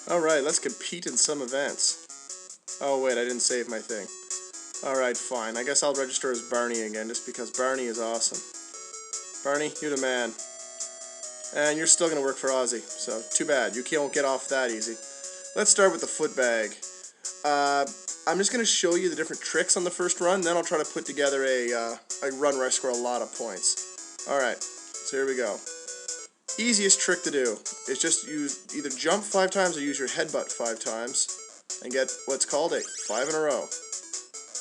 Alright, let's compete in some events. Oh wait, I didn't save my thing. Alright, fine. I guess I'll register as Barney again, just because Barney is awesome. Barney, you're the man. And you're still going to work for Ozzy, so too bad. You won't get off that easy. Let's start with the Footbag. I'm just going to show you the different tricks on the first run, then I'll try to put together a run where I score a lot of points. Alright, so here we go. Easiest trick to do is just either jump 5 times or use your headbutt 5 times and get what's called a 5 in a row.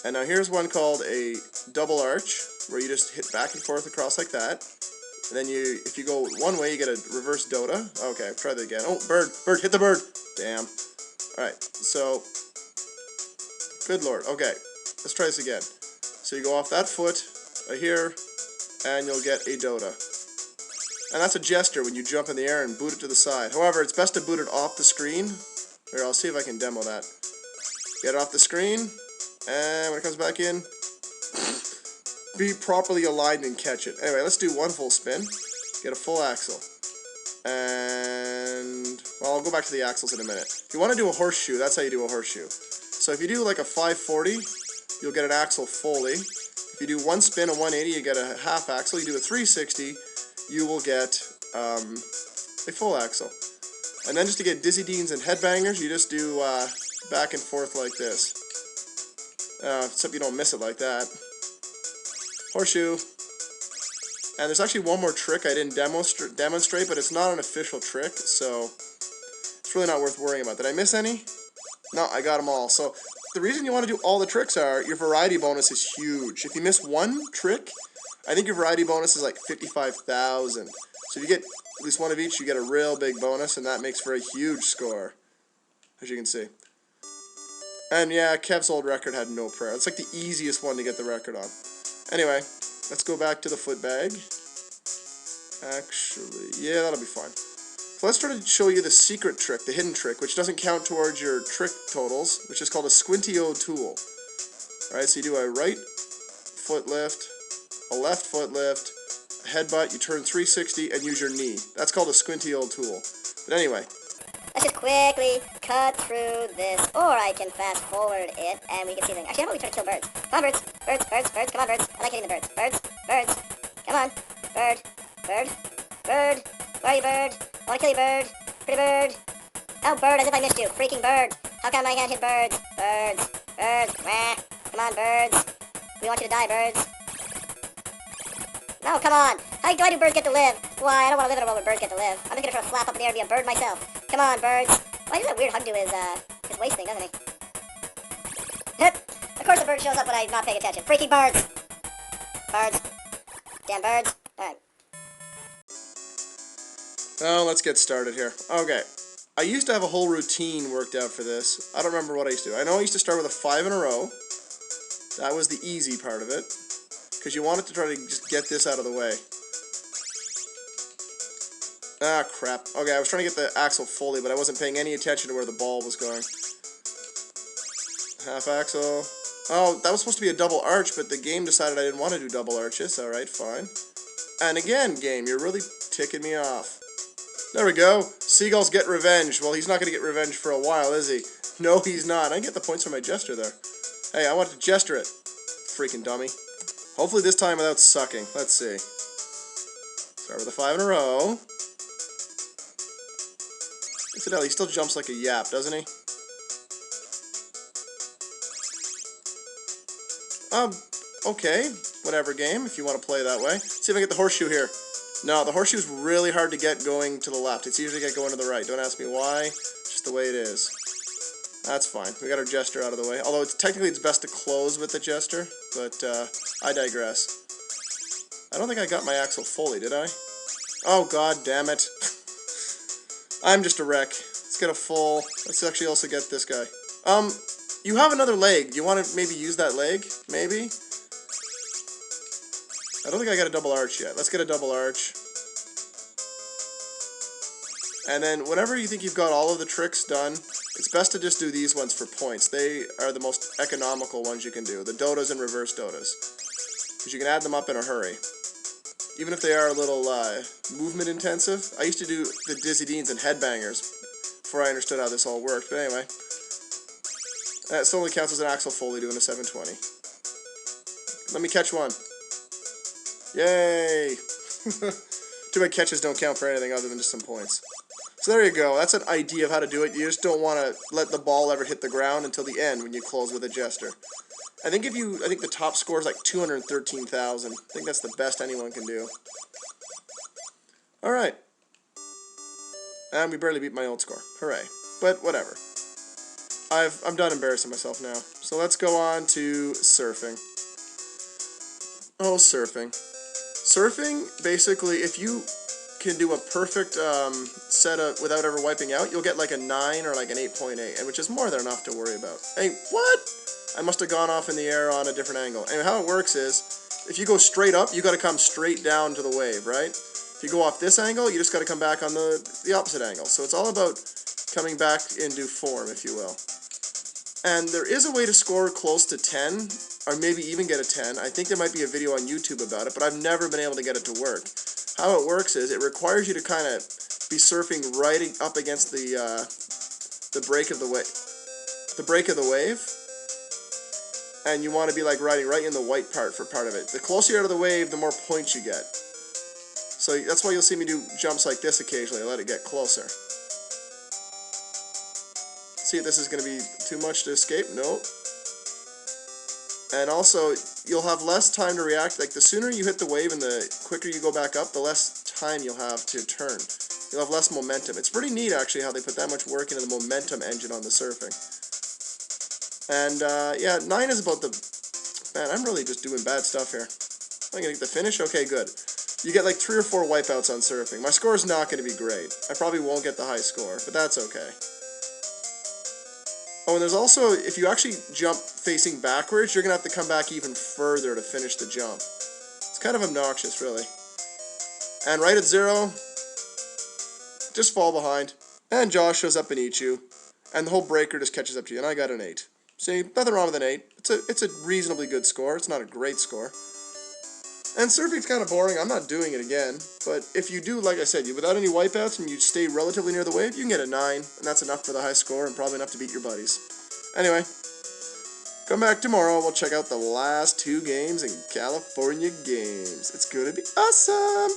And now here's one called a double arch, where you just hit back and forth across like that. And then if you go one way, you get a reverse Dota. Okay, try that again. Oh, bird, hit the bird. Damn. Alright, so, good lord. Okay, let's try this again. So you go off that foot, right here, and you'll get a Dota. And that's a gesture when you jump in the air and boot it to the side. However, it's best to boot it off the screen. Here, I'll see if I can demo that. Get it off the screen, and when it comes back in, be properly aligned and catch it. Anyway, let's do one full spin. Get a full axle. And, well, I'll go back to the axles in a minute. If you want to do a horseshoe, that's how you do a horseshoe. So if you do like a 540, you'll get an axle fully. If you do one spin, a 180, you get a half axle. You do a 360, you will get a full axle. And then just to get dizzy deans and headbangers, you just do back and forth like this. Except you don't miss it like that. Horseshoe. And there's actually one more trick I didn't demonstrate, but it's not an official trick, so it's really not worth worrying about. Did I miss any? No, I got them all. So the reason you want to do all the tricks are your variety bonus is huge. If you miss one trick, I think your variety bonus is like 55,000. So if you get at least one of each, you get a real big bonus, and that makes for a huge score, as you can see. And yeah, Kev's old record had no prayer. It's like the easiest one to get the record on. Anyway, let's go back to the Footbag. Actually, yeah, that'll be fine. So let's try to show you the secret trick, the hidden trick, which doesn't count towards your trick totals, which is called a squinty-o tool. Alright, so you do a right foot lift, a left foot lift, a headbutt, you turn 360, and use your knee. That's called a squinty-o tool. But anyway, let's just quickly cut through this, or I can fast forward it, and we can see things. Actually, how about we try to kill birds? Come on, birds. Birds, birds, birds. Come on, birds. I like hitting the birds. Birds, birds. Come on. Bird, bird, bird. Where are you, bird? I want to kill you, bird. Pretty bird. Oh, bird, as if I missed you. Freaking bird. How come I can't hit birds? Birds, birds. Wah. Come on, birds. We want you to die, birds. No, come on. How do I do birds get to live? Why, I don't want to live in a world where birds get to live. I'm just going to try to flap up in the air and be a bird myself. Come on, birds. Why does that weird hug do his waist thing, doesn't he? Of course the bird shows up when I'm not paying attention. Freaking birds. Birds. Damn birds. Alright. well, let's get started here. Okay, I used to have a whole routine worked out for this. I don't remember what I used to do. I know I used to start with a 5 in a row. That was the easy part of it, because you wanted to try to just get this out of the way. Ah, crap. Okay, I was trying to get the axle fully, but I wasn't paying any attention to where the ball was going. Half axle. Oh, that was supposed to be a double arch, but the game decided I didn't want to do double arches. Alright, fine. And again, game, you're really ticking me off. There we go. Seagulls get revenge. Well, he's not going to get revenge for a while, is he? No, he's not. I get the points for my gesture there. Hey, I want to gesture it. Freaking dummy. Hopefully this time without sucking. Let's see. Start with a 5 in a row. Incidentally, he still jumps like a yap, doesn't he? Okay. Whatever, game, if you want to play that way. See if I get the horseshoe here. No, the horseshoe's really hard to get going to the left. It's usually going to the right. Don't ask me why. It's just the way it is. That's fine. We got our gesture out of the way. Although technically it's best to close with the gesture, but I digress. I don't think I got my axle fully, did I? Oh, god damn it. I'm just a wreck. Let's get a full. Let's actually also get this guy. You have another leg. Do you want to maybe use that leg? Maybe? I don't think I got a double arch yet. Let's get a double arch. And then whenever you think you've got all of the tricks done, it's best to just do these ones for points. They are the most economical ones you can do. The Dotas and reverse Dotas. Because you can add them up in a hurry. Even if they are a little movement intensive. I used to do the Dizzy Deans and Headbangers before I understood how this all worked. But anyway, that solely counts as an Axel Foley doing a 720. Let me catch one. Yay! Too bad catches don't count for anything other than just some points. So there you go. That's an idea of how to do it. You just don't want to let the ball ever hit the ground until the end when you close with a jester. I think the top score is like 213,000. I think that's the best anyone can do. All right. And we barely beat my old score. Hooray. But whatever. I'm done embarrassing myself now. So let's go on to surfing. Oh, surfing. Surfing, basically, if you can do a perfect setup without ever wiping out, you'll get like a 9 or like an 8.8, and which is more than enough to worry about. Hey, what? I must have gone off in the air on a different angle. Anyway, how it works is, if you go straight up, you got to come straight down to the wave, right? If you go off this angle, you just got to come back on the opposite angle. So it's all about coming back into form, if you will. And there is a way to score close to 10, or maybe even get a 10. I think there might be a video on YouTube about it, but I've never been able to get it to work. How it works is, it requires you to kind of be surfing right up against the break of the wave. The break of the wave. And you want to be like riding right in the white part for part of it. The closer you're out of the wave, the more points you get. So that's why you'll see me do jumps like this occasionally. Let it get closer. See if this is going to be too much to escape. Nope. And also, you'll have less time to react. Like, the sooner you hit the wave and the quicker you go back up, the less time you'll have to turn. You'll have less momentum. It's pretty neat, actually, how they put that much work into the momentum engine on the surfing. And, yeah, 9 is about the... Man, I'm really just doing bad stuff here. I'm going to get the finish? Okay, good. You get like 3 or 4 wipeouts on surfing. My score is not going to be great. I probably won't get the high score, but that's okay. Oh, and there's also, if you actually jump facing backwards, you're going to have to come back even further to finish the jump. It's kind of obnoxious, really. And right at 0, just fall behind. And Josh shows up and eats you. And the whole breaker just catches up to you, and I got an 8. See, nothing wrong with an 8. It's a reasonably good score. It's not a great score. And surfing's kind of boring. I'm not doing it again. But if you do, like I said, without any wipeouts and you stay relatively near the wave, you can get a 9. And that's enough for the high score and probably enough to beat your buddies. Anyway, come back tomorrow. We'll check out the last 2 games in California Games. It's going to be awesome.